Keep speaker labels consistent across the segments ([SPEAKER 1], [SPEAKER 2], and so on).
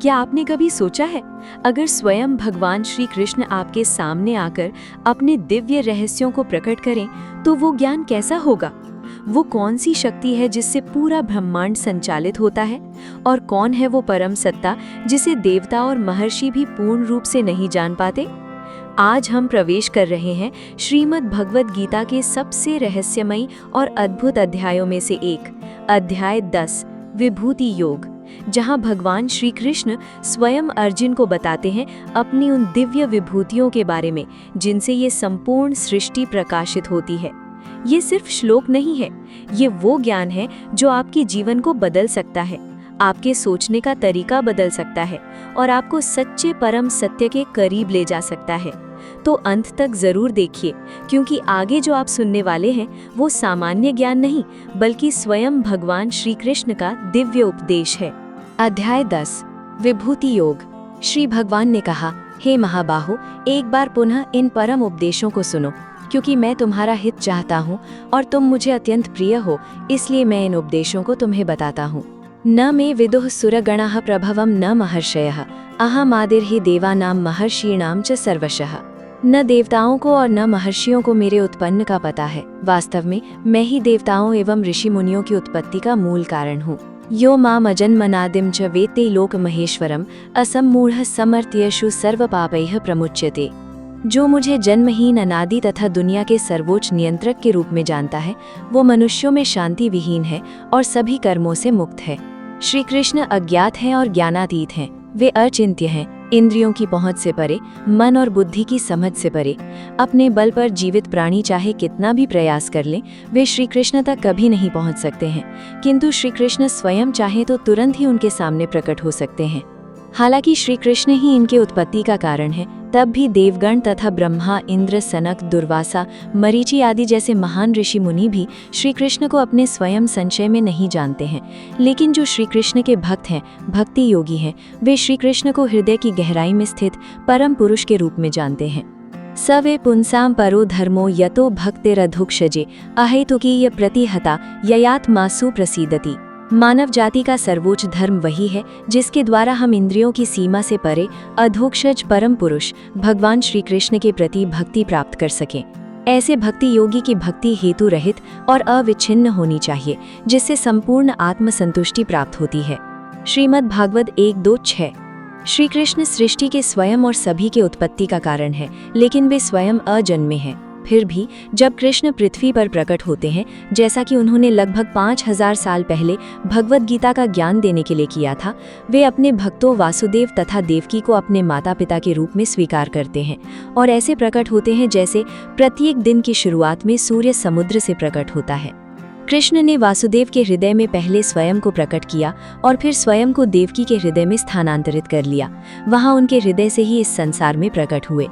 [SPEAKER 1] क्या आपने कभी सोचा है, अगर स्वयं भगवान श्री कृष्ण आपके सामने आकर अपने दिव्य रहस्यों को प्रकट करें तो वो ज्ञान कैसा होगा? वो कौन सी शक्ति है जिससे पूरा ब्रह्मांड संचालित होता है? और कौन है वो परम सत्ता जिसे देवता और महर्षि भी पूर्ण रूप से नहीं जान पाते? आज हम प्रवेश कर रहे हैं श्रीमद् भगवद गीता के सबसे रहस्यमयी और अद्भुत अध्यायों में से एक, अध्याय 10, विभूति योग, जहां भगवान श्री कृष्ण स्वयं अर्जुन को बताते हैं अपनी उन दिव्य विभूतियों के बारे में जिनसे ये संपूर्ण सृष्टि प्रकाशित होती है। ये सिर्फ श्लोक नहीं है, ये वो ज्ञान है जो आपके जीवन को बदल सकता है, आपके सोचने का तरीका बदल सकता है और आपको सच्चे परम सत्य के करीब ले जा सकता है। तो अंत तक जरूर देखिए, क्योंकि आगे जो आप सुनने वाले हैं वो सामान्य ज्ञान नहीं बल्कि स्वयं भगवान श्री कृष्ण का दिव्य उपदेश है। अध्याय 10, विभूति योग। श्री भगवान ने कहा, हे महाबाहो, एक बार पुनः इन परम उपदेशों को सुनो, क्योंकि मैं तुम्हारा हित चाहता हूँ और तुम मुझे अत्यंत प्रिय हो, इसलिए मैं इन उपदेशों को तुम्हें बताता हूँ। न मे विदुः सुरगणाः प्रभवं न महर्षयः, अहमादिर्हि देवानां महर्षीणां च सर्वशः। न देवताओं को और न महर्षियों को मेरे उत्पन्न का पता है, वास्तव में मैं ही देवताओं एवं ऋषि मुनियों की उत्पत्ति का मूल कारण हूँ। यो माम अजन्मनादिं च वेत्ते लोक महेश्वरम असम्मूढ़ समर्थ्येषु सर्व पापैः प्रमुच्यते। जो मुझे जन्महीन अनादि तथा दुनिया के सर्वोच्च नियंत्रक के रूप में जानता है, वो मनुष्यों में शांति विहीन है और सभी कर्मों से मुक्त है। श्री कृष्ण अज्ञात हैं और ज्ञानातीत हैं, वे अचिंत्य हैं, इंद्रियों की पहुंच से परे, मन और बुद्धि की समझ से परे। अपने बल पर जीवित प्राणी चाहे कितना भी प्रयास कर लें, वे श्री कृष्ण तक कभी नहीं पहुंच सकते हैं, किंतु श्री कृष्ण स्वयं चाहे तो तुरंत ही उनके सामने प्रकट हो सकते हैं। हालांकि श्री कृष्ण ही इनके उत्पत्ति का कारण है, तब भी देवगण तथा ब्रह्मा, इंद्र, सनक, दुर्वासा, मरीचि आदि जैसे महान ऋषि मुनि भी श्री कृष्ण को अपने स्वयं संचय में नहीं जानते हैं। लेकिन जो श्री कृष्ण के भक्त हैं, भक्ति योगी हैं, वे श्री कृष्ण को हृदय की गहराई में स्थित परम पुरुष के रूप में जानते हैं। स वे पुंसां परो धर्मो यतो भक्तिरधुक्षजे अहेतुकीय प्रतिहता ययात्मासु प्रसीदति। मानव जाति का सर्वोच्च धर्म वही है जिसके द्वारा हम इंद्रियों की सीमा से परे अधोक्षज परम पुरुष भगवान श्री कृष्ण के प्रति भक्ति प्राप्त कर सकें। ऐसे भक्ति योगी की भक्ति हेतु रहित और अविच्छिन्न होनी चाहिए, जिससे संपूर्ण आत्म संतुष्टि प्राप्त होती है। श्रीमद् भागवत 1-2-6। श्री कृष्ण सृष्टि के स्वयं और सभी के उत्पत्ति का कारण है, लेकिन वे स्वयं अजन्मे हैं। फिर भी जब कृष्ण पृथ्वी पर प्रकट होते हैं, जैसा कि उन्होंने लगभग 5000 साल पहले भगवद गीता का ज्ञान देने के लिए किया था, वे अपने भक्तों वासुदेव तथा देवकी को अपने माता पिता के रूप में स्वीकार करते हैं और ऐसे प्रकट होते हैं जैसे प्रत्येक दिन की शुरुआत में सूर्य समुद्र से प्रकट होता है। कृष्ण ने वासुदेव के हृदय में पहले स्वयं को प्रकट किया और फिर स्वयं को देवकी के हृदय में स्थानांतरित कर लिया। वहां उनके हृदय से ही इस संसार में प्रकट हुए।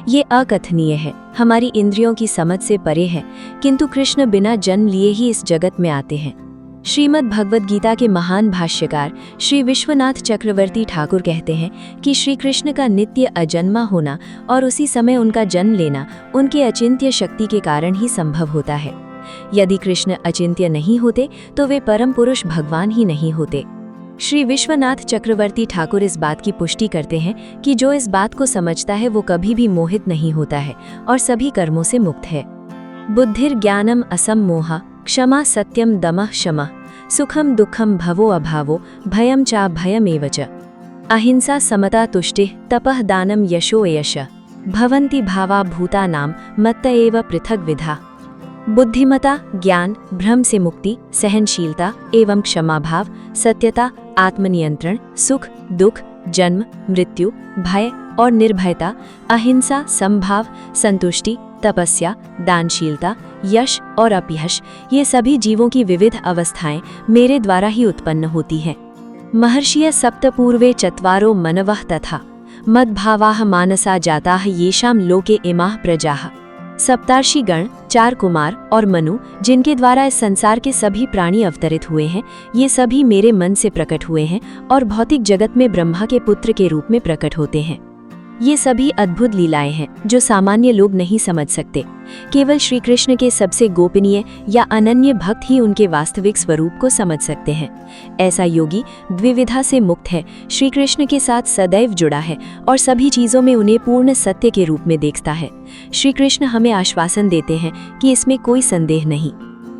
[SPEAKER 1] ये अकथनीय है, हमारी इंद्रियों की समझ से परे है, किंतु कृष्ण बिना जन्म लिए ही इस जगत में आते हैं। श्रीमद् भगवद गीता के महान भाष्यकार श्री विश्वनाथ चक्रवर्ती ठाकुर कहते हैं कि श्री कृष्ण का नित्य अजन्मा होना और उसी समय उनका जन्म लेना उनके अचिंत्य शक्ति के कारण ही संभव होता है। यदि कृष्ण अचिंत्य नहीं होते तो वे परम पुरुष भगवान ही नहीं होते। श्री विश्वनाथ चक्रवर्ती ठाकुर इस बात की पुष्टि करते हैं कि जो इस बात को समझता है वो कभी भी मोहित नहीं होता है और सभी कर्मों से मुक्त है। बुद्धिर ज्ञानम असम्मोहा, क्षमा सत्यम दमः शमः, सुखम दुखम भवो अभावो, भयम चा भयमेव च। अहिंसा समता तुष्टिः, तपः दानम यशो यश, भवन्ति भावा भूतानां मत्त एव पृथग् विधा। बुद्धिमता, ज्ञान, भ्रम से मुक्ति, सहनशीलता एवं क्षमाभाव, सत्यता, आत्मनियंत्रण, सुख दुख, जन्म मृत्यु, भय और निर्भयता, अहिंसा, समभाव, संतुष्टि, तपस्या, दानशीलता, यश और अपयश, ये सभी जीवों की विविध अवस्थाएं मेरे द्वारा ही उत्पन्न होती हैं। महर्षिय सप्तपूर्वे चत्वारो मनवः तथा मद्भावाः मानसा जाताः येषां लोके इमाः प्रजाः। सप्तार्षि गण, 4 कुमार और मनु, जिनके द्वारा इस संसार के सभी प्राणी अवतरित हुए हैं, ये सभी मेरे मन से प्रकट हुए हैं और भौतिक जगत में ब्रह्मा के पुत्र के रूप में प्रकट होते हैं। ये सभी अद्भुत लीलाएं हैं जो सामान्य लोग नहीं समझ सकते। केवल श्री कृष्ण के सबसे गोपनीय या अनन्य भक्त ही उनके वास्तविक स्वरूप को समझ सकते हैं। ऐसा योगी द्विविधा से मुक्त है, श्री कृष्ण के साथ सदैव जुड़ा है और सभी चीज़ों में उन्हें पूर्ण सत्य के रूप में देखता है। श्री कृष्ण हमें आश्वासन देते हैं कि इसमें कोई संदेह नहीं।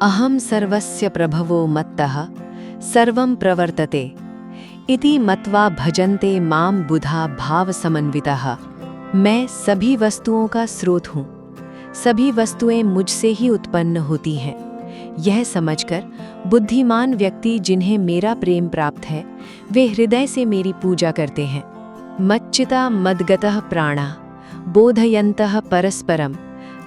[SPEAKER 2] अहम सर्वस्य प्रभवो मत्तः सर्वं प्रवर्तते इति मत्वा भजन्ते माम बुधा भाव समन्वितः। मैं सभी वस्तुओं का स्रोत हूँ, सभी वस्तुएं मुझसे ही उत्पन्न होती हैं। यह समझकर बुद्धिमान व्यक्ति जिन्हें मेरा प्रेम प्राप्त है वे हृदय से मेरी पूजा करते हैं। मच्चिता मद्गतः प्राणा बोधयन्तः परस्परम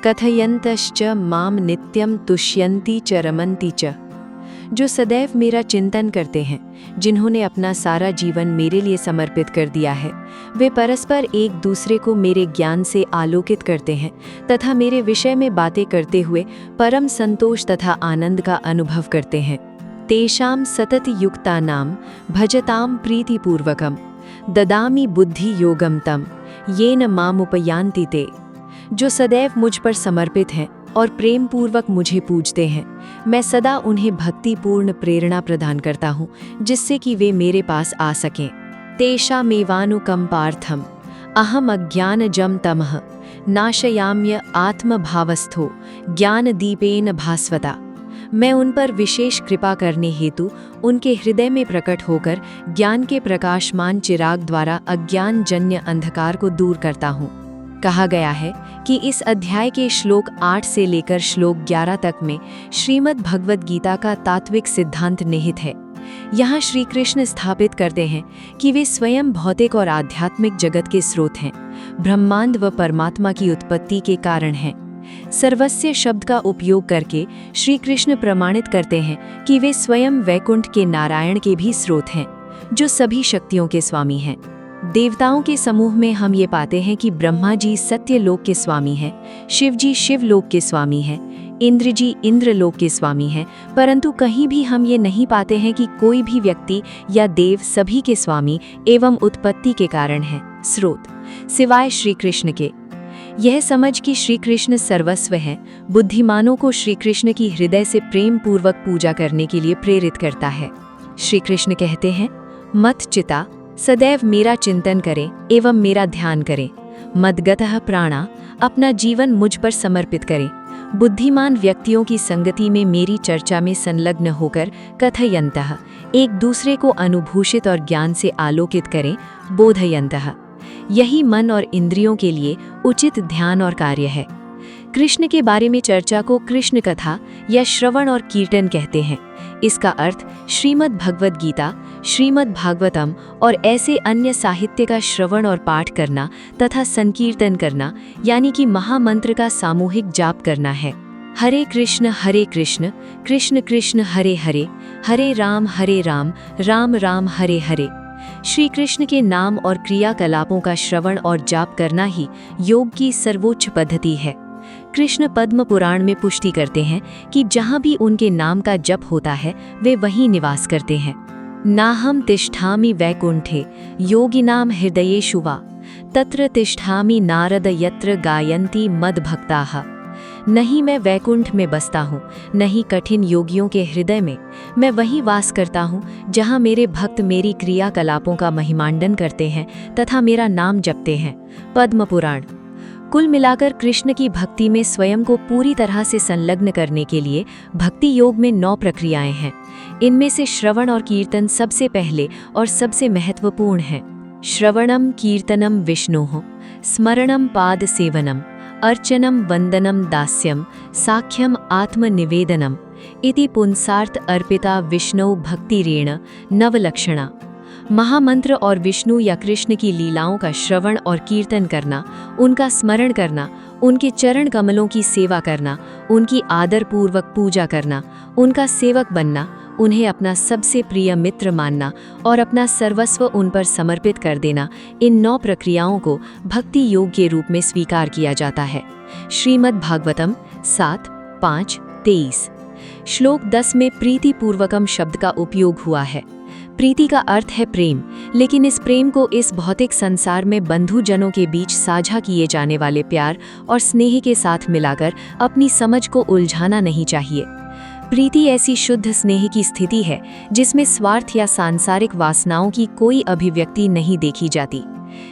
[SPEAKER 2] कथयन्तश्च माम नित्यं तुष्यन्ति च रमन्ति च। जो सदैव मेरा चिंतन करते हैं, जिन्होंने अपना सारा जीवन मेरे लिए समर्पित कर दिया है, वे परस्पर एक दूसरे को मेरे ज्ञान से आलोकित करते हैं तथा मेरे विषय में बातें करते हुए परम संतोष तथा आनंद का अनुभव करते हैं। तेषां सतत युक्तानां भजतां प्रीतिपूर्वकं ददामि बुद्धि योगम तम येन मामुपयान्ति ते। जो सदैव मुझ पर समर्पित हैं और प्रेम पूर्वक मुझे पूजते हैं, मैं सदा उन्हें भक्तिपूर्ण प्रेरणा प्रदान करता हूँ जिससे कि वे मेरे पास आ सकें। तेषामेवानुकंपार्थम अहम अज्ञानजं तमः नाशयाम्य आत्मभावस्थो ज्ञानदीपेन भास्वता। मैं उन पर विशेष कृपा करने हेतु उनके हृदय में प्रकट होकर ज्ञान के प्रकाशमान चिराग द्वारा अज्ञानजन्य अंधकार को दूर करता हूँ। कहा गया है कि इस अध्याय के श्लोक 8 से लेकर श्लोक 11 तक में श्रीमद् भगवद गीता का तात्विक सिद्धांत निहित है। यहाँ श्री कृष्ण स्थापित करते हैं कि वे स्वयं भौतिक और आध्यात्मिक जगत के स्रोत हैं, ब्रह्मांड व परमात्मा की उत्पत्ति के कारण हैं। सर्वस्य शब्द का उपयोग करके श्री कृष्ण प्रमाणित करते हैं कि वे स्वयं वैकुंठ के नारायण के भी स्रोत हैं, जो सभी शक्तियों के स्वामी हैं। देवताओं के समूह में हम ये पाते हैं कि ब्रह्मा जी सत्यलोक के स्वामी हैं, शिव जी शिवलोक के स्वामी हैं, इंद्र जी इंद्रलोक के स्वामी हैं, परंतु कहीं भी हम ये नहीं पाते हैं कि कोई भी व्यक्ति या देव सभी के स्वामी एवं उत्पत्ति के कारण है, स्रोत, सिवाय श्री कृष्ण के। यह समझ कि श्री कृष्ण सर्वस्व हैं, बुद्धिमानों को श्री कृष्ण की हृदय से प्रेम पूर्वक पूजा करने के लिए प्रेरित करता है। श्री कृष्ण कहते हैं, मत चिता, सदैव मेरा चिंतन करें एवं मेरा ध्यान करें। मद्गतः प्राणा, अपना जीवन मुझ पर समर्पित करें। बुद्धिमान व्यक्तियों की संगति में मेरी चर्चा में संलग्न होकर कथयन्तः, एक दूसरे को अनुभूषित और ज्ञान से आलोकित करें। बोधयन्तः, यही मन और इंद्रियों के लिए उचित ध्यान और कार्य है। कृष्ण के बारे में चर्चा को कृष्ण कथा या श्रवण और कीर्तन कहते हैं। इसका अर्थ श्रीमद् भगवद गीता, श्रीमद् भागवतम और ऐसे अन्य साहित्य का श्रवण और पाठ करना तथा संकीर्तन करना, यानी कि महामंत्र का सामूहिक जाप करना है। हरे कृष्ण कृष्ण कृष्ण हरे हरे, हरे राम राम राम हरे हरे। श्री कृष्ण के नाम और क्रियाकलापों का श्रवण और जाप करना ही योग की सर्वोच्च पद्धति है। कृष्ण पद्म पुराण में पुष्टि करते हैं कि जहाँ भी उनके नाम का जप होता है वे वहीं निवास करते हैं। नाहम तिष्ठामि वैकुंठे योगिनाम हृदयेषु वा तत्र तिष्ठामि नारद यत्र गायन्ति मद्भक्ताः। नहीं मैं वैकुंठ में बसता हूँ, नहीं कठिन योगियों के हृदय में। मैं वहीं वास करता हूँ जहाँ मेरे भक्त मेरी क्रियाकलापों का महिमांडन करते हैं तथा मेरा नाम जपते हैं। पद्म पुराण। कुल मिलाकर कृष्ण की भक्ति में स्वयं को पूरी तरह से संलग्न करने के लिए भक्ति योग में 9 प्रक्रियाएं हैं। इनमें से श्रवण और कीर्तन सबसे पहले और सबसे महत्वपूर्ण है। श्रवणम कीर्तनम विष्णोः, स्मरणम पाद सेवनम, अर्चनम वंदनम दास्यम, साख्यम आत्मनिवेदनम इति पुंसार्थ अर्पिता विष्णु भक्तिरेण नवलक्षणा। महामंत्र और विष्णु या कृष्ण की लीलाओं का श्रवण और कीर्तन करना, उनका स्मरण करना, उनके चरण कमलों की सेवा करना, उनकी आदरपूर्वक पूजा करना, उनका सेवक बनना, उन्हें अपना सबसे प्रिय मित्र मानना और अपना सर्वस्व उन पर समर्पित कर देना, इन 9 प्रक्रियाओं को भक्ति योग के रूप में स्वीकार किया जाता है। श्रीमद् भागवतम 7:5-23। श्लोक 10 में प्रीतिपूर्वकम शब्द का उपयोग हुआ है। प्रीति का अर्थ है प्रेम, लेकिन इस प्रेम को इस भौतिक संसार में बंधुजनों के बीच साझा किए जाने वाले प्यार और स्नेह के साथ मिलाकर अपनी समझ को उलझाना नहीं चाहिए। प्रीति ऐसी शुद्ध स्नेह की स्थिति है जिसमें स्वार्थ या सांसारिक वासनाओं की कोई अभिव्यक्ति नहीं देखी जाती।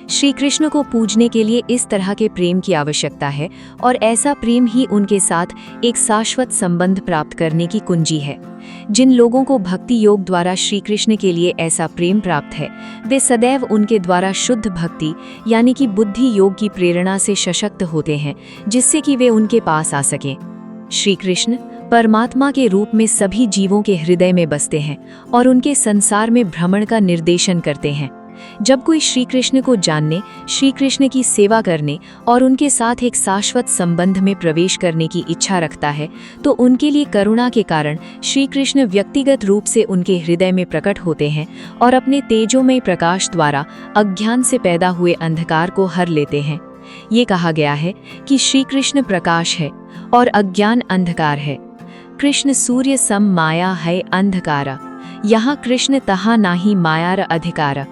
[SPEAKER 2] श्री कृष्ण को पूजने के लिए इस तरह के प्रेम की आवश्यकता है और ऐसा प्रेम ही उनके साथ एक शाश्वत संबंध प्राप्त करने की कुंजी है। जिन लोगों को भक्ति योग द्वारा श्री कृष्ण के लिए ऐसा प्रेम प्राप्त है, वे सदैव उनके द्वारा शुद्ध भक्ति यानी कि बुद्धि योग की प्रेरणा से सशक्त होते हैं, जिससे कि वे उनके पास आ सकें। श्री कृष्ण परमात्मा के रूप में सभी जीवों के हृदय में बसते हैं और उनके संसार में भ्रमण का निर्देशन करते हैं। जब कोई श्री कृष्ण को जानने, श्री कृष्ण की सेवा करने और उनके साथ एक शाश्वत संबंध में प्रवेश करने की इच्छा रखता है, तो उनके लिए करुणा के कारण श्री कृष्ण व्यक्तिगत रूप से उनके हृदय में प्रकट होते हैं और अपने तेजोमय प्रकाश द्वारा अज्ञान से पैदा हुए अंधकार को हर लेते हैं। ये कहा गया है कि श्री कृष्ण प्रकाश है और अज्ञान अंधकार है। कृष्ण सूर्य सम माया है अंधकारा, यहाँ कृष्ण तहा नाही मायार अधिकारा।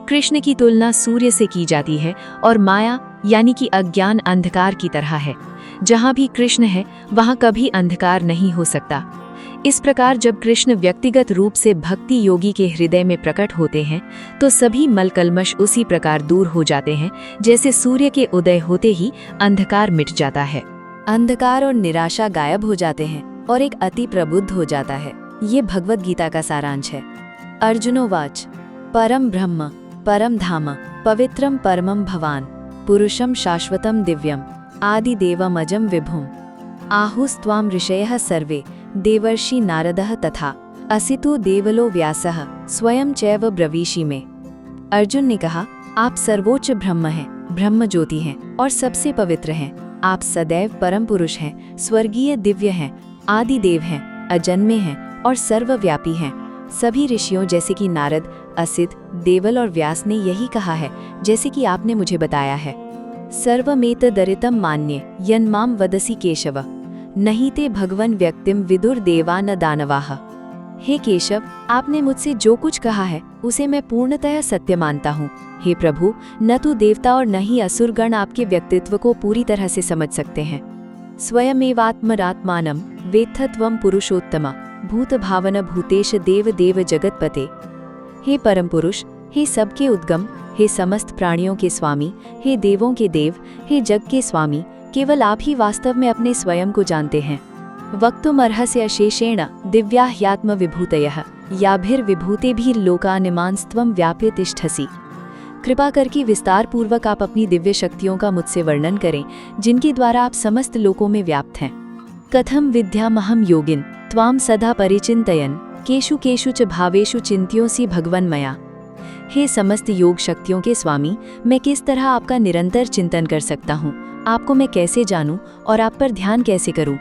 [SPEAKER 2] कृष्ण की तुलना सूर्य से की जाती है और माया यानी कि अज्ञान अंधकार की तरह है। जहाँ भी कृष्ण है वहाँ कभी अंधकार नहीं हो सकता। इस प्रकार जब कृष्ण व्यक्तिगत रूप से भक्ति योगी के हृदय में प्रकट होते हैं तो सभी मलकलमश उसी प्रकार दूर हो जाते हैं जैसे सूर्य के उदय होते ही अंधकार मिट जाता है।
[SPEAKER 1] अंधकार और निराशा गायब हो जाते हैं और एक अति प्रबुद्ध हो जाता है। ये भगवद गीता का सारांश है। अर्जुनोवाच परम ब्रह्म परम धाम पवित्रम परमं भवान पुरुषम शाश्वतम दिव्यम आदिदेवम अजम विभुम आहुस्त्वाम ऋषयः सर्वे देवर्षि नारदः तथा असितो देवलो व्यासः स्वयं चैव ब्रवीषि में। अर्जुन ने कहा, आप सर्वोच्च ब्रह्म हैं, ब्रह्म ज्योति हैं और सबसे पवित्र हैं। आप सदैव परम पुरुष हैं, स्वर्गीय दिव्य हैं, आदि देव हैं, अजन्मे हैं और सर्वव्यापी हैं। सभी ऋषियों जैसे कि नारद, असित, देवल और व्यास ने यही कहा है जैसे कि आपने मुझे बताया है। सर्वमेतदरितं मान्ये यन्मां वदसि केशव नहीं ते भगवन व्यक्तिम विदुर देवा न दानवाः। हे केशव, आपने मुझसे जो कुछ कहा है उसे मैं पूर्णतः सत्य मानता हूँ। हे प्रभु, न तो देवता और न ही असुरगण आपके व्यक्तित्व को पूरी तरह से समझ सकते हैं। स्वयमेवात्मरात्मानं वेत्थत्वं पुरुषोत्तमा भूत भावन भूतेश देव देव जगतपते। हे परम पुरुष, हे सबके उद्गम, हे समस्त प्राणियों के स्वामी, हे देवों के देव, हे जग के स्वामी, केवल आप ही वास्तव में अपने स्वयं को जानते हैं। वक्तुमर्हस्य अशेषेण दिव्या ह्यात्म विभूतयः याभिर्विभूतेभिर्लोकानिमांस्त्वं व्याप्य तिष्ठसि। कृपा करके विस्तार पूर्वक आप अपनी दिव्य शक्तियों का मुझसे वर्णन करें जिनके द्वारा आप समस्त लोकों में व्याप्त हैं। कथम विद्यामहं योगिन त्वां सदा परिचिन्तयन् केषु केषु च भावेषु चिन्त्योऽसि भगवन्मया। हे समस्त योग शक्तियों के स्वामी, मैं किस तरह आपका निरंतर चिंतन कर सकता हूँ, आपको मैं कैसे जानूं और आप पर ध्यान कैसे करूं।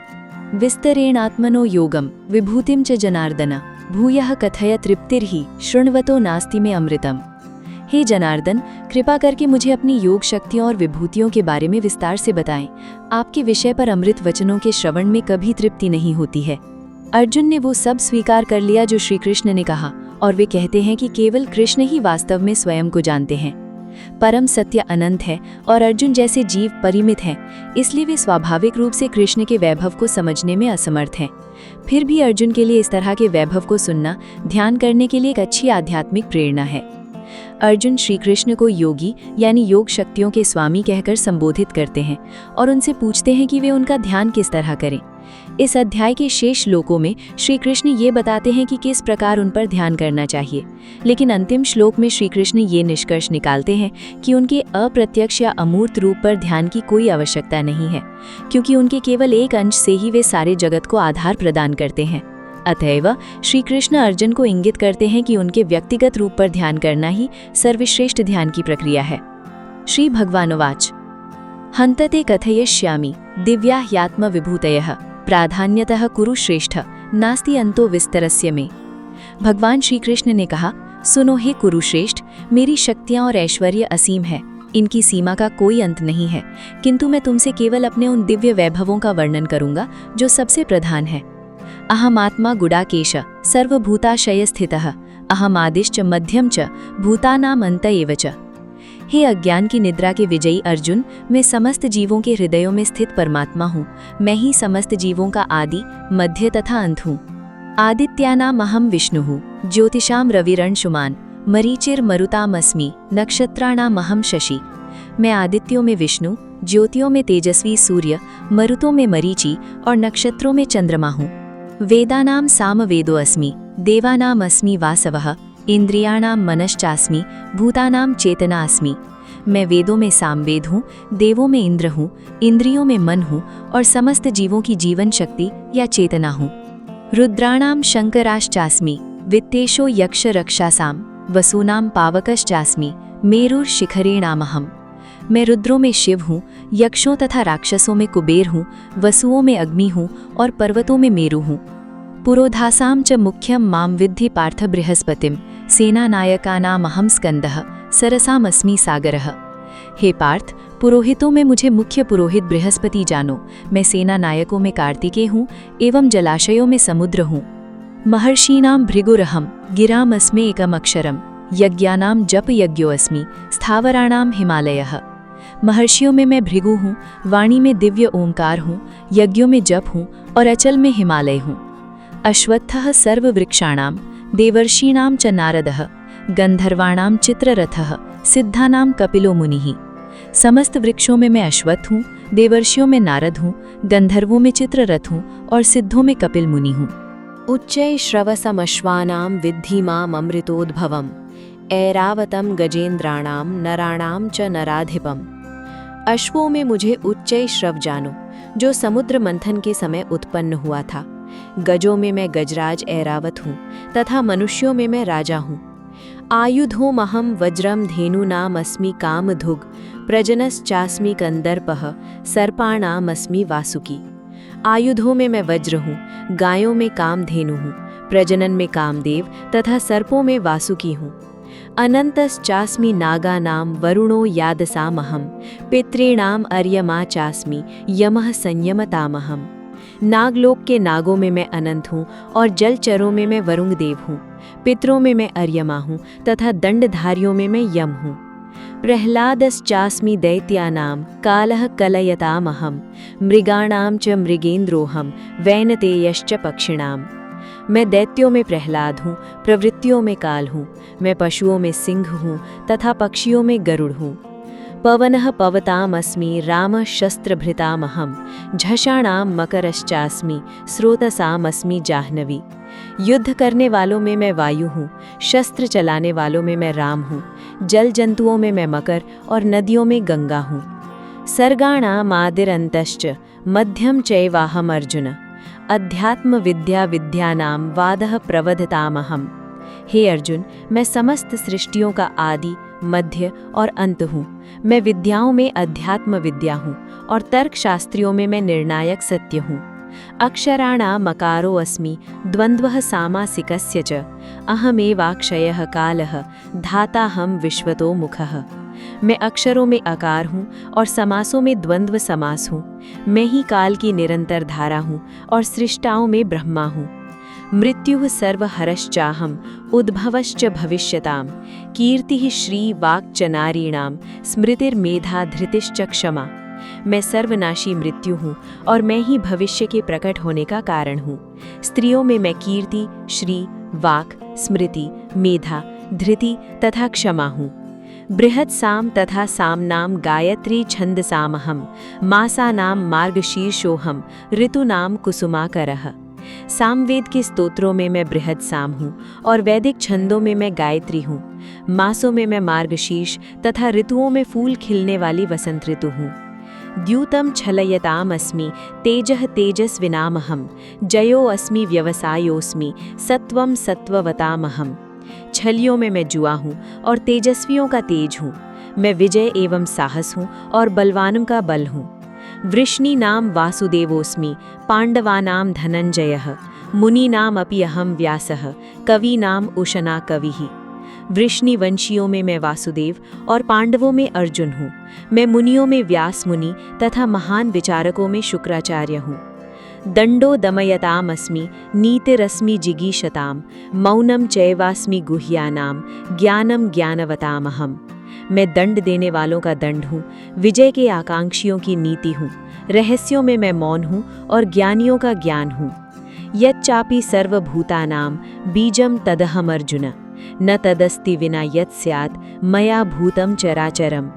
[SPEAKER 1] विस्तरेण आत्मनो योगम विभूतिम च जनार्दन भूयः कथय तृप्तिर्हि शृण्वतो नास्ति में अमृतम। हे जनार्दन, कृपा करके मुझे अपनी योग शक्तियों और विभूतियों के बारे में विस्तार से बताएं। आपके विषय पर अमृत वचनों के श्रवण में कभी तृप्ति नहीं होती है। अर्जुन ने वो सब स्वीकार कर लिया जो श्री कृष्ण ने कहा और वे कहते हैं कि केवल कृष्ण ही वास्तव में स्वयं को जानते हैं। परम सत्य अनंत है और अर्जुन जैसे जीव परिमित हैं, इसलिए वे स्वाभाविक रूप से कृष्ण के वैभव को समझने में असमर्थ हैं। फिर भी अर्जुन के लिए इस तरह के वैभव को सुनना ध्यान करने के लिए एक अच्छी आध्यात्मिक प्रेरणा है। अर्जुन श्री कृष्ण को योगी यानी योग शक्तियों के स्वामी कहकर संबोधित करते हैं और उनसे पूछते हैं कि वे उनका ध्यान किस तरह करें। इस अध्याय के शेष श्लोकों में श्री कृष्ण ये बताते हैं कि किस प्रकार उन पर ध्यान करना चाहिए, लेकिन अंतिम श्लोक में श्री कृष्ण ये निष्कर्ष निकालते हैं कि उनके अप्रत्यक्ष या अमूर्त रूप पर ध्यान की कोई आवश्यकता नहीं है, क्योंकि उनके केवल एक अंश से ही वे सारे जगत को आधार प्रदान करते हैं। अतएव श्री कृष्ण अर्जुन को इंगित करते हैं कि उनके व्यक्तिगत रूप पर ध्यान करना ही सर्वश्रेष्ठ ध्यान की प्रक्रिया है। श्री भगवानुवाच हन्तते कथयिष्यामि दिव्या ह्यात्म विभूतयः प्राधान्यतः कुरु श्रेष्ठ नास्ति अंतो विस्तरस्य में। भगवान श्री कृष्ण ने कहा, सुनो हे कुरुश्रेष्ठ, मेरी शक्तियाँ और ऐश्वर्य असीम है, इनकी सीमा का कोई अंत नहीं है, किंतु मैं तुमसे केवल अपने उन दिव्य वैभवों का वर्णन करूंगा जो सबसे प्रधान है। अहमात्मा गुडाकेश सर्वभूताशय स्थितः
[SPEAKER 2] अहमादिश्च मध्यम च भूतानाम अंत एव च। हे अज्ञान की निद्रा के विजयी अर्जुन, मैं समस्त जीवों के हृदयों में स्थित परमात्मा हूँ। मैं ही समस्त जीवों का आदि, मध्य तथा अंत हूँ। आदित्यानाम अहम विष्णुः, ज्योतिषाम रविरणशुमान्, मरीचिर मरुतामस्मि, नक्षत्राणाम अहम शशि। मैं आदित्यों में विष्णु, ज्योतियों में तेजस्वी सूर्य, मरुतों में मरीचि और नक्षत्रों में चंद्रमा हूँ। वेदानाम सामवेदो अस्मि, देवानाम अस्मि वासवः, इंद्रियाणाम मनश्चास्मि, भूतानाम चेतना अस्मि। मैं वेदों में सामवेद हूँ, देवों में इंद्र हूँ, इंद्रियों में मन हूँ और समस्त जीवों की जीवन शक्ति या चेतना हूँ। रुद्राणाम शंकराश्चास्मि, वित्तेषो यक्ष रक्षासाम, वसूनाम पावकश्चास्मि, मेरुर शिखरेणामहम। मैं रुद्रों में शिव हूँ, यक्षों तथा राक्षसों में कुबेर हूँ, वसुओं में अग्नि हूँ और पर्वतों में मेरु हूँ। पुरोधासाम च मुख्यम माम विद्धि पार्थ बृहस्पतिम, सेनानायकानामहम स्कंदः, सरसामस्मि सागरः। हे पार्थ, पुरोहितों में मुझे मुख्य पुरोहित बृहस्पति जानो। मैं सेना नायकों में कार्तिकेय हूँ एवं जलाशयों में समुद्र हूँ। महर्षीणाम भृगुरहम, गिराम अस्मि एकम अक्षरम, यज्ञानाम जप यज्ञो अस्मि, स्थावराणाम हिमालयः। महर्षियों में मैं भृगु हूँ, वाणी में दिव्य ओंकार हूँ, यज्ञों में जप हूँ और अचल में हिमालय हूँ। अश्वत्थः सर्ववृक्षाणाम, देवर्षीणाम च नारदः, गंधर्वाणाम चित्ररथः, सिद्धानाम कपिलो मुनिः। समस्त वृक्षों में मैं अश्वत्थ हूँ, देवर्षियों में नारद हूँ, गंधर्वों में चित्ररथ हूँ और सिद्धों में कपिल मुनि हूँ।
[SPEAKER 1] उच्चै श्रवसमश्वानां विद्धि माम अमृतोद्भवम्, ऐरावतम गजेंद्राणाम नराणाम च नराधिपम। अश्वों में मुझे उच्चै श्रव जानो, जो समुद्र मंथन के समय उत्पन्न हुआ था। गजों में मैं गजराज ऐरावत हूँ तथा मनुष्यों में मैं राजा हूँ। आयुधोमहं वज्रम धेनूनाम अस्मि कामधुग्, प्रजनश्चास्मि कंदर्पः, सर्पाणामस्मि वासुकी। आयुधों में मैं वज्र हूँ, गायों में कामधेनु हूँ, प्रजनन में कामदेव तथा सर्पों में वासुकी हूँ। अनंतश्चास्मि नागानाम वरुणो यादसामहं, पितॄणाम अर्यमा चास्मि, यमः संयमतामहं। नागलोक के नागों में मैं अनंत हूँ और जलचरों में मैं वरुण देव हूँ। पितरों में मैं अर्यमा हूँ तथा दंडधारियों में मैं यम हूँ। प्रह्लादश्चास्मि दैत्यानां कालः कलयतामहं, मृगाणां च मृगेन्द्रोऽहं, वैनतेयश्च पक्षिणाम्। मैं दैत्यों में प्रह्लाद हूँ, प्रवृत्तियों में काल हूँ, मैं पशुओं में सिंह हूँ तथा पक्षियों में गरुड़ हूँ। पवनः पवतामस्मि, रामः शस्त्रभृतामहं, झषाणां मकरश्चास्मि, स्रोतसामस्मि जाह्नवी। युद्ध करने वालों में मैं वायु हूँ, शस्त्र चलाने वालों में मैं राम हूँ, जल जंतुओं में मैं मकर और नदियों में गंगा हूँ। सर्गाणामादिरन्तश्च मध्यम चैवाहम अर्जुन, अध्यात्म विद्या विद्यानां वादः प्रवदतामहम्। हे अर्जुन, मैं समस्त सृष्टियों का आदि, मध्य और अंत हूँ। मैं विद्याओं में अध्यात्म विद्या हूँ और तर्क शास्त्रियों में मैं निर्णायक सत्य हूँ। अक्षराणाम् मकारो अस्मि, द्वन्द्वः सामासिकस्य च, अहमेवाक्षयः कालः, धाताहं विश्वतो मुखः। मैं अक्षरों में आकार हूँ और समासों में द्वंद्व समास हूँ। मैं ही काल की निरंतर धारा हूँ और सृष्टाओं में ब्रह्मा हूँ। मृत्युः सर्वहरश्चाहम्, उद्भवश्च भविष्यताम्, कीर्तिः श्री वाक् च नारीणां, स्मृतिर्मेधा धृतिश्च क्षमा। मैं सर्वनाशी मृत्यु हूँ और मैं ही भविष्य के प्रकट होने का कारण हूँ। स्त्रियों में मैं कीर्ति, श्री, वाक्, स्मृति, मेधा, धृति तथा क्षमा हूँ। बृहत् साम तथा सामनाम गायत्री छंदसामहं, मासानां मार्गशीर्षोऽहं, ऋतूनां कुसुमाकरः। सामवेद के स्तोत्रों में मैं बृहद साम हूँ और वैदिक छंदों में मैं गायत्री हूँ। मासों में मैं मार्गशीर्ष तथा ऋतुओं में फूल खिलने वाली वसंत ऋतु हूँ। द्यूतं छलयतामस्मि, तेजः तेजस्विनामहं, जयो अस्मि व्यवसायोऽस्मि, सत्वं सत्ववतामहं। छलियों में मैं जुआ हूँ और तेजस्वियों का तेज हूँ। मैं विजय एवं साहस हूँ और बलवानों का बल हूँ। वृष्णीनां वासुदेवोऽस्मि, पाण्डवानां धनञ्जयः, मुनीनाम् अपि अहं व्यासः, कवीनाम् उशना कविः। वृष्णिवंशियों में मैं वासुदेव और पांडवों में अर्जुन हूँ। मैं मुनियों में व्यास मुनि तथा महान विचारकों में शुक्राचार्य हूँ।
[SPEAKER 2] दंडो दमयतामस्मि नीतिरस्मि जिगीषताम मौनम चैवास्मि गुह्यानाम ज्ञानम ज्ञानवतामहम। मैं दंड देने वालों का दंड हूँ, विजय के आकांक्षियों की नीति हूँ, रहस्यों में मैं मौन हूँ और ज्ञानियों का ज्ञान हूँ। यच्चापि सर्वभूतानां बीजं तदहम अर्जुन न तदस्ति विना यत् स्यात् मया भूतं चराचरम।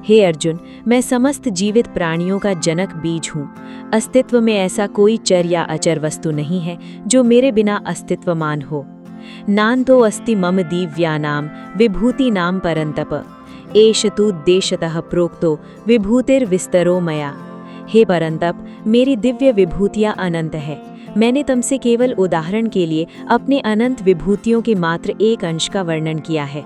[SPEAKER 2] हे अर्जुन, मैं समस्त जीवित प्राणियों का जनक बीज हूँ। अस्तित्व में ऐसा कोई चर या अचर वस्तु नहीं है जो मेरे बिना अस्तित्वमान हो। नान्तो अस्ति मम दिव्यानां विभूतिनां परन्तप एष तु देशतः प्रोक्तो विभूतिर्विस्तरो मया। हे परंतप, मेरी दिव्य विभूतियाँ अनंत है। मैंने तुमसे केवल उदाहरण के लिए अपने अनंत विभूतियों के मात्र एक अंश का वर्णन किया है।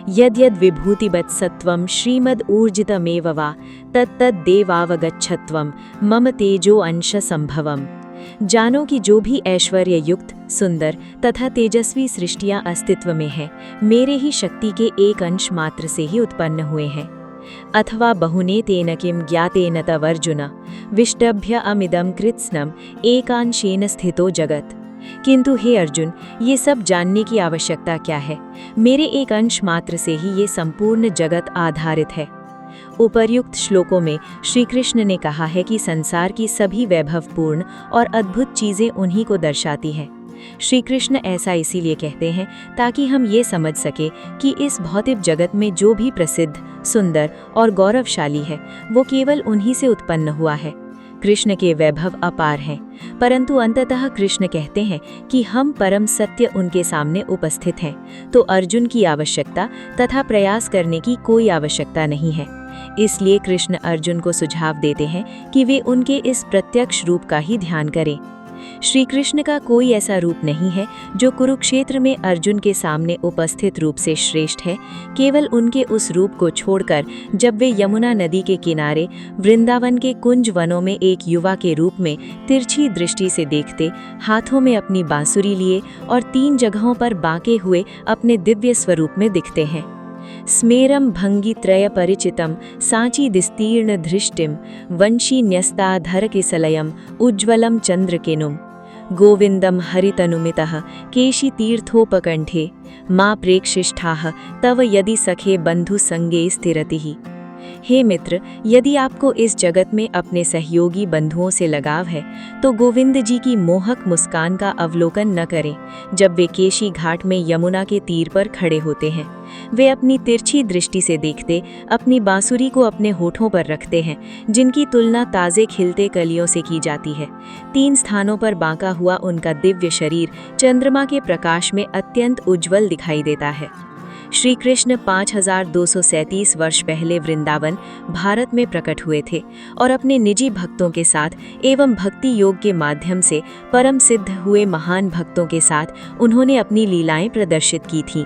[SPEAKER 2] यद्यद् विभूतिवत् सत्वं श्रीमद् ऊर्जितमेव वा तत्तद्देवावगच्छत्वं मम तेजो अंश संभवम्। जानो कि जो भी ऐश्वर्य युक्त, सुंदर तथा तेजस्वी सृष्टियां अस्तित्व में है, मेरे ही शक्ति के एक अंश मात्र से ही उत्पन्न हुए हैं। अथवा बहुने तेन किं ज्ञातेन तवर्जुन विष्टभ्य अमिदं कृत्स्नम् एकांशेन स्थितो जगत्। किंतु हे अर्जुन, ये सब जानने की आवश्यकता क्या है? मेरे एक अंश मात्र से ही ये संपूर्ण जगत आधारित है। उपर्युक्त श्लोकों में श्री कृष्ण ने कहा है कि संसार की सभी वैभवपूर्ण और अद्भुत चीज़ें उन्हीं को दर्शाती हैं। श्री कृष्ण ऐसा इसीलिए कहते हैं ताकि हम ये समझ सके कि इस भौतिक जगत में जो भी प्रसिद्ध, सुंदर और गौरवशाली है, वो केवल उन्हीं से उत्पन्न हुआ है। कृष्ण के वैभव अपार हैं, परंतु अंततः कृष्ण कहते हैं कि हम परम सत्य उनके सामने उपस्थित हैं, तो अर्जुन की आवश्यकता तथा प्रयास करने की कोई आवश्यकता नहीं है। इसलिए कृष्ण अर्जुन को सुझाव देते हैं कि वे उनके इस प्रत्यक्ष रूप का ही ध्यान करें। श्री कृष्ण का कोई ऐसा रूप नहीं है जो कुरुक्षेत्र में अर्जुन के सामने उपस्थित रूप से श्रेष्ठ है। केवल उनके उस रूप को छोड़कर जब वे यमुना नदी के किनारे वृंदावन के कुंज वनों में एक युवा के रूप में तिरछी दृष्टि से देखते, हाथों में अपनी बांसुरी लिए और 3 जगहों पर बांके हुए अपने दिव्य स्वरूप में दिखते हैं। स्मेरं भंगी त्रय परिचितम सांची दिस्तीर्ण धृष्टिम वंशी न्यस्ताधर किसलयम उज्ज्वलम चंद्रकेनुम गोविंदम हरितनुमितः केशी तीर्थोपकंठे मां प्रेक्षिष्ठाः तव यदि सखे बंधु संगे स्थिरतिः। हे मित्र, यदि आपको इस जगत में अपने सहयोगी बंधुओं से लगाव है तो गोविंद जी की मोहक मुस्कान का अवलोकन न करें जब वे केशी घाट में यमुना के तीर पर खड़े होते हैं। वे अपनी तिरछी दृष्टि से देखते, अपनी बांसुरी को अपने होठों पर रखते हैं जिनकी तुलना ताज़े खिलते कलियों से की जाती है। 3 स्थानों पर बांका हुआ उनका दिव्य शरीर चंद्रमा के प्रकाश में अत्यंत उज्ज्वल दिखाई देता है। श्री कृष्ण 5237 वर्ष पहले वृंदावन, भारत में प्रकट हुए थे और अपने निजी भक्तों के साथ एवं भक्ति योग के माध्यम से परम सिद्ध हुए महान भक्तों के साथ उन्होंने अपनी लीलाएं प्रदर्शित की थीं।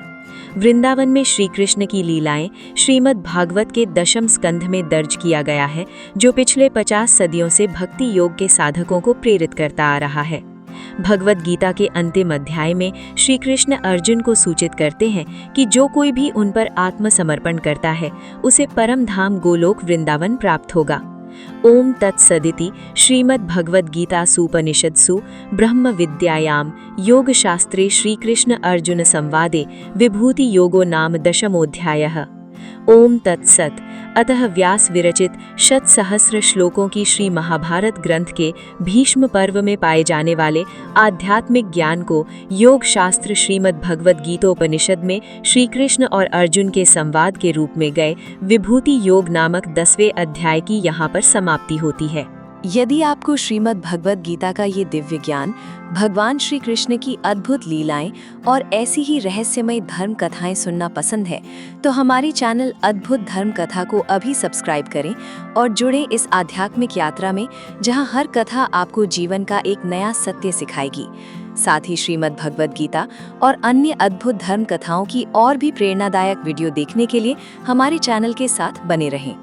[SPEAKER 2] वृंदावन में श्री कृष्ण की लीलाएं श्रीमद् भागवत के 10वें स्कंध में दर्ज किया गया है, जो पिछले 50 सदियों से भक्ति योग के साधकों को प्रेरित करता आ रहा है। भगवत गीता के अंतिम अध्याय में श्री कृष्ण अर्जुन को सूचित करते हैं कि जो कोई भी उन पर आत्मसमर्पण करता है उसे परम धाम गोलोक वृंदावन प्राप्त होगा। ओम तत्सदिति श्रीमद् भगवद गीता सूपनिषत्सु ब्रह्म विद्यायां योग शास्त्रे श्री कृष्ण अर्जुन संवादे विभूति योगो नाम 10मोऽध्यायः। ओम तत्सत। अतः व्यास विरचित 100 श्लोकों की श्री महाभारत ग्रंथ के भीष्म पर्व में पाए जाने वाले आध्यात्मिक ज्ञान को योग शास्त्र श्रीमद् भगवद गीतोपनिषद में श्री कृष्ण और अर्जुन के संवाद के रूप में गए विभूति योग नामक 10वें अध्याय की यहाँ पर समाप्ति होती है।
[SPEAKER 1] यदि आपको श्रीमद् भगवद गीता का ये दिव्य ज्ञान, भगवान श्री कृष्ण की अद्भुत लीलाएं और ऐसी ही रहस्यमय धर्म कथाएं सुनना पसंद है, तो हमारी चैनल अद्भुत धर्म कथा को अभी सब्सक्राइब करें और जुड़े इस आध्यात्मिक यात्रा में, जहां हर कथा आपको जीवन का एक नया सत्य सिखाएगी। साथ ही श्रीमद् भगवद गीता और अन्य अद्भुत धर्म कथाओं की और भी प्रेरणादायक वीडियो देखने के लिए हमारे चैनल के साथ बने रहें।